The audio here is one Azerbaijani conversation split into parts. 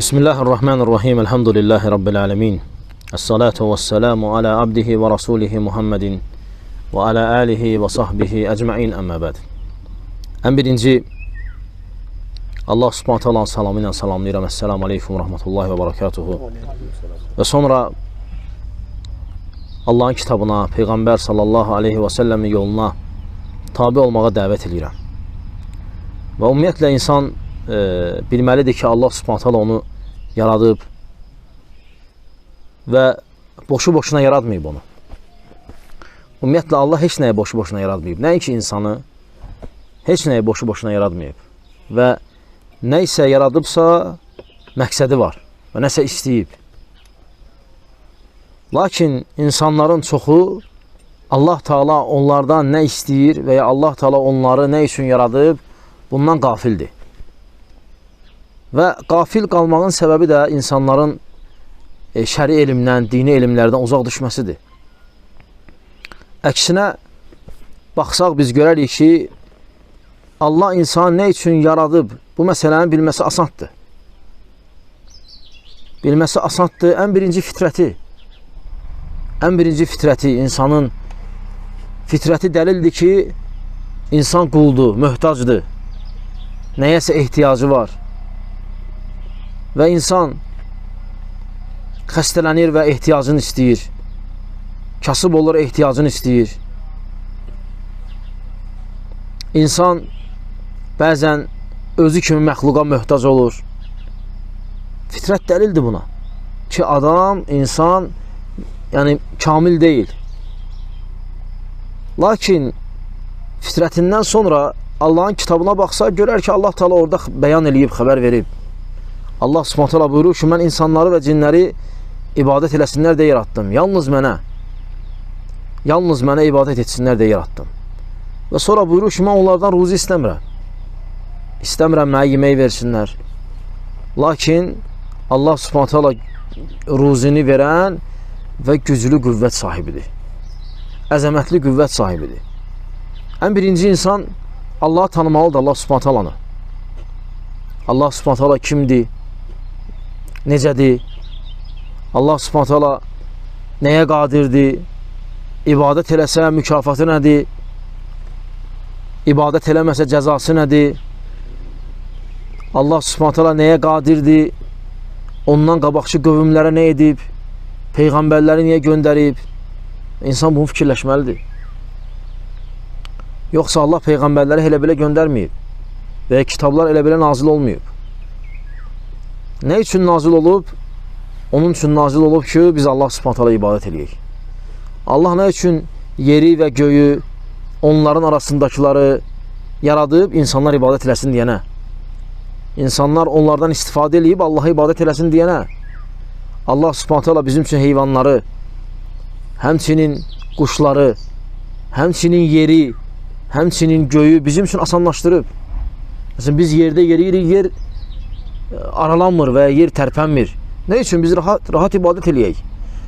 Bismillahirrahmanirrahim. Elhamdülillahi Rabbil alemin. Esselatu vesselamu ala abdihi ve rasulihi Muhammedin ve ala alihi ve sahbihi ecma'in əmmə bəd. Ən birinci Allah subhanahu ta'ala salamı ilə salamlayıram. Esselamu aleykum ve rahmetullahi ve barakatuhu. Və sonra Allahın kitabına, Peyğəmbər sallallahu aleyhi ve sellemin yoluna tabi olmağa dəvət edirəm. Və ümumiyyətlə insan bilməlidir ki, Allah subhanahu ta'ala onu yaradıb və boşu-boşuna yaratmayıb onu. Ümumiyyətlə Allah heç nəyə boşu-boşuna yaratmayıb. Nəinki insanı heç nəyə boşu-boşuna yaratmayıb. Və nə isə yaradıbsa məqsədi var və nəsə istəyib. Lakin insanların çoxu Allah Teala onlardan nə istəyir və ya Allah Teala onları nə üçün yaradıb, bundan qafildir. Və qafil qalmağın səbəbi də insanların şəri elmdən, dini elmlərdən uzaq düşməsidir. Əksinə baxsaq biz görərik ki, Allah insanı nə üçün yaradıb, bu məsələni bilməsi asandır. Bilməsi asandır. Ən birinci fitrəti, insanın fitrəti dəlildir ki, insan quldur, möhtacdır, nəyəsə ehtiyacı var. Və insan xəstələnir və ehtiyacını istəyir. Kasıb olur, ehtiyacını istəyir. İnsan bəzən özü kimi məxluqa möhtac olur. Fitrət dəlildir buna. Ki adam, insan yəni kamil deyil. Lakin fitrətindən sonra Allahın kitabına baxsa görər ki, Allah Teala orada bəyan eləyib, xəbər verib. Allah Subhanahu taala buyurur ki, mən insanları və cinləri ibadət eləsinlər deyə yaratdım. Yalnız mənə ibadət etsinlər deyə yaratdım. Və sonra buyurur ki, mən onlardan ruzi istəmirəm. İstəmirəm mənə yemək versinlər. Lakin Allah Subhanahu taala ruzini verən və güclü qüvvət sahibidir. Əzəmətli qüvvət sahibidir. Ən birinci insan Allahı tanımalıdır, Allah Subhanahu taalanı. Allah Subhanahu taala kimdir? Necədir? Allah Subhanahu taala nəyə qadirdir? İbadət eləsə mükafatı nədir? İbadət eləməsə cəzası nədir? Allah Subhanahu taala nəyə qadirdir? Ondan qabaqçı qövmlərə nə edib? Peyğəmbərləri niyə göndərib? İnsan bunu fikirləşməlidir. Yoxsa Allah peyğəmbərləri elə belə göndərməyib və kitablar elə belə nazil olmayıb. Nə üçün nazil olub? Onun üçün nazil olub ki, biz Allah Subhanahu taala ibadət edəyik. Allah nə üçün yeri və göyü, onların arasındakiları yaradıb, insanlar ibadət eləsin deyənə. İnsanlar onlardan istifadə edib Allaha ibadət eləsin deyənə. Allah Subhanahu taala bizim üçün heyvanları, həmçinin quşları, həmçinin yeri, həmçinin göyü bizim üçün asanlaşdırıb. Məsələn, biz yerdə yeriyirik, yer aralanmır və yer tərpənmir. Nə üçün? Biz rahat ibadət eləyək.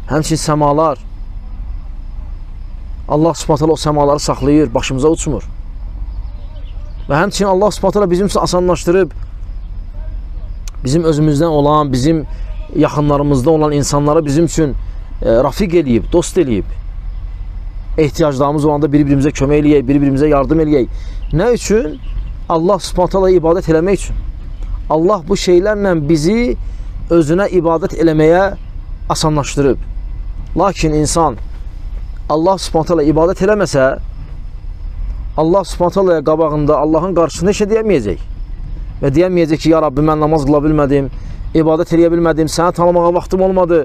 Həmçinin səmalar, Allah Subhanahu taala o səmaları saxlayır, başımıza uçmur. Və həmçinin Allah Subhanahu taala bizim üçün asanlaşdırıb, bizim özümüzdən olan, bizim yaxınlarımızda olan insanları bizim üçün rafiq eləyib, dost eləyib. Ehtiyaclarımız olanda bir-birimizə kömək eləyək, bir-birimizə yardım eləyək. Nə üçün? Allah Subhanahu taala ibadət eləmək üçün. Allah bu şeylərlə bizi özünə ibadət eləməyə asanlaşdırıb. Lakin insan Allah Subhanahu taala ibadət eləməsə, Allah Subhanahu taalaya qabağında Allahın qarşısında heç deyəməyəcək. Və deyəməyəcək ki, ya Rabbi, mən namaz qıla bilmədim, ibadət eləyə bilmədim, səni tanımağa vaxtım olmadı.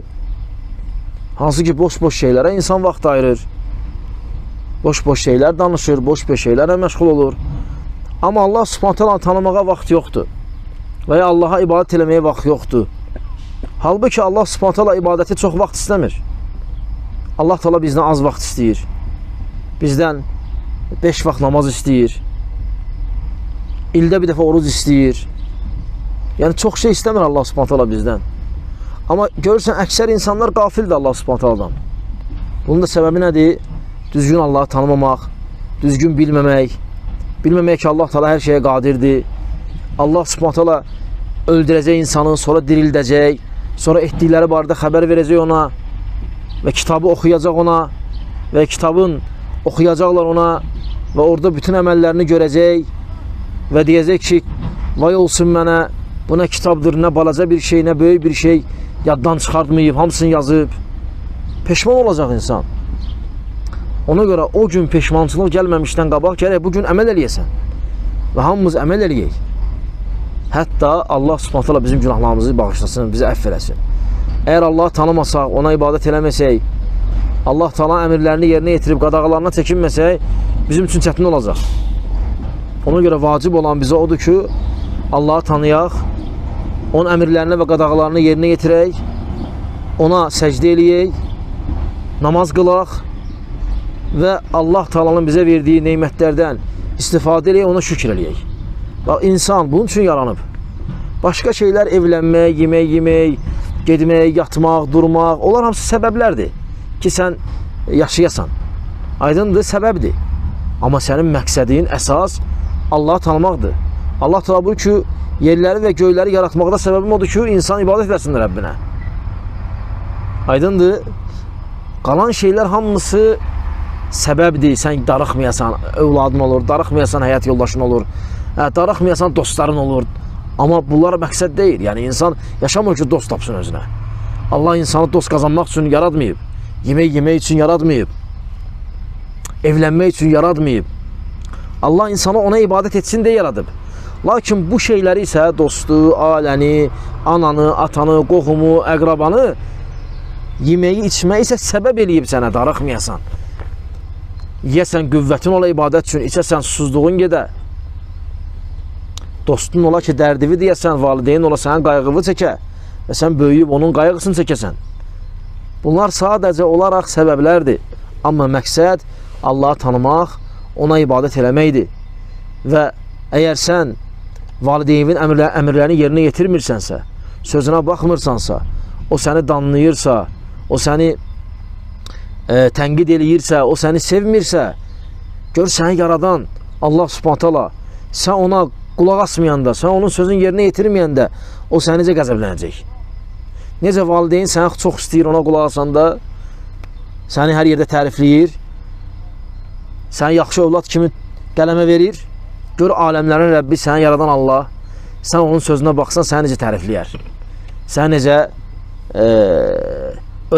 Hansı ki, boş-boş şeylərə insan vaxt ayırır. Boş-boş şeylər danışır, boş-boş şeylərlə məşğul olur. Amma Allah Subhanahu taalanı tanımağa vaxt yoxdur. Və ya Allaha ibadət eləməyə vaxt yoxdur. Halbuki Allah Subhanahu taala ibadəti çox vaxt istəmir. Allah Teala bizdən az vaxt istəyir. Bizdən 5 vaxt namaz istəyir. İldə bir dəfə oruc istəyir. Yəni çox şey istəmir Allah Subhanahu taala bizdən. Amma görürsən, əksər insanlar qafildir Allah Subhanahu taaladan. Bunun da səbəbi nədir? Düzgün Allahı tanımamaq, düzgün bilməmək ki, Allah Teala hər şeyə qadirdir. Allah Subhanahu taala öldürəcək insanı, sonra dirildəcək, sonra etdikləri barədə xəbər verəcək ona və kitabı oxuyacaq ona və kitabın oxuyacaqlar ona və orada bütün əməllərini görəcək və deyəcək ki, vay olsun mənə, bu nə kitabdır, nə balaca bir şey, nə böyük bir şey, yaddan çıxartmayıb, hamısını yazıb. Peşman olacaq insan. Ona görə o gün peşmançılıq gəlməmişdən qabaq gərək bu gün əməl eləyəsən və hamımız əməl eləyək. Hətta Allah Subhanahu taala bizim günahlarımızı bağışlasın, bizi əfv eləsin. Əgər Allahı tanımasaq, ona ibadət eləməsək, Allah Taala əmrlərini yerinə yetirib qadağalarına çəkinməsək, bizim üçün çətin olacaq. Ona görə vacib olan bizə odur ki, Allahı tanıyaq, onun əmrlərini və qadağalarını yerinə yetirək, ona səcdə eləyək, namaz qılaq və Allah Taala'nın bizə verdiyi neymətlərdən istifadə eləyək, ona şükür eləyək. İnsan bunun üçün yaranıb. Başqa şeylər, evlənmək, yemək, getmək, yatmaq, durmaq, onlar hamısı səbəblərdir ki, sən yaşayasan. Aydındır, səbəbdir. Amma sənin məqsədin əsas Allahı tanımaqdır. Allah Teala buyurur ki, yerləri və göyləri yaratmaqda səbəbim odur ki, insan ibadət etsin Rəbbinə. Aydındır. Qalan şeylər hamısı səbəbdir. Sən darıxmayasan, övladın olur, darıxmayasan, həyat yoldaşın olur, darıxmayasan, dostların olur. Amma bunlar məqsəd deyil. Yəni, insan yaşamır ki, dost tapsın özünə. Allah insanı dost qazanmaq üçün yaratmayıb. Yemək üçün yaratmayıb. Evlənmək üçün yaratmayıb. Allah insanı ona ibadət etsin deyə yaradıb. Lakin bu şeyləri isə dostu, aləni, ananı, atanı, qohumu, əqrabanı yeməyi, içməyi isə səbəb eləyib sənə, darıxmayasan. Yiyəsən, qüvvətin ola ibadət üçün, içəsən, susuzluğun gedə. Dostun ola ki, dərdivi deyəsən, valideyn ola sənin qayğıvı çəkə və sən böyüyüb onun qayğısını çəkəsən. Bunlar sadəcə olaraq səbəblərdir. Amma məqsəd Allahı tanımaq, ona ibadət eləməkdir. Və əgər sən valideynin əmrlərini yerinə yetirmirsənsə, sözünə baxmırsansa, o səni danlayırsa, o səni tənqid eləyirsə, o səni sevmirsə, gör səni yaradan Allah Subhanahu taala, sən ona qulaq asmayanda, sən onun sözünü yerinə yetirməyəndə, o səni necə qəzəblənəcək? Necə valideyn səni çox istəyir, ona qulaq asanda, səni hər yerdə tərifləyir, səni yaxşı övlad kimi qələmə verir, gör aləmlərin Rəbbi, səni yaradan Allah, sən onun sözünə baxsan, səni necə tərifləyər, səni necə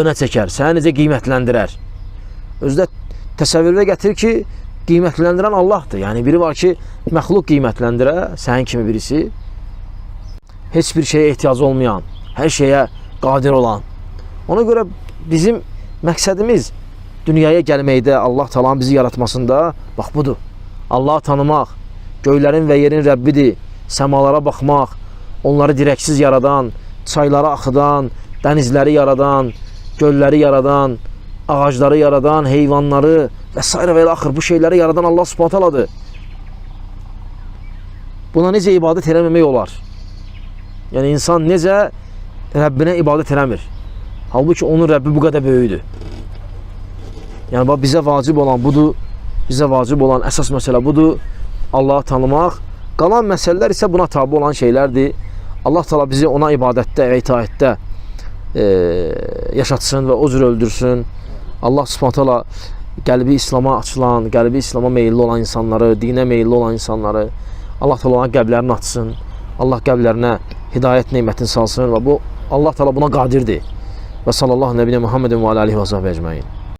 önə çəkər, səni necə qiymətləndirər. Özdə təsəvvürə gətir ki, qiymətləndirən Allahdır. Yəni, biri var ki, məxluq qiymətləndirə, sənin kimi birisi, heç bir şeyə ehtiyacı olmayan, hər şeyə qadir olan. Ona görə bizim məqsədimiz dünyaya gəlməkdə, Allah Taala'nın bizi yaratmasında, bax budur. Allahı tanımaq, göylərin və yerin Rəbbidir, səmalara baxmaq, onları dirəksiz yaradan, çayları axıdan, dənizləri yaradan, gölləri yaradan, ağacları yaradan, heyvanları və s. və ilə axır bu şeyləri yaradan Allah Subhanahu Taala'dır. Buna necə ibadət eləməmək olar? Yəni, insan necə Rəbbinə ibadət eləmir? Halbuki onun Rəbbi bu qədər böyüdür. Yəni, bizə vacib olan budur, bizə vacib olan əsas məsələ budur, Allahı tanımaq. Qalan məsələlər isə buna tabi olan şeylərdir. Allah Teala bizi ona ibadətdə və itaətdə yaşatsın və o cür öldürsün. Allah Subhanahu Taala qəlbi İslam'a açılan, qəlbi İslam'a meyilli olan insanları, dinə meyilli olan insanları Allah Teala ona qəlblərini açsın. Allah qəlblərinə hidayət neymətini salsın və bu Allah Teala buna qadirdir. Və sallallahu nəbiyyə Muhammedin və alihi və sahbihi ecmaîn.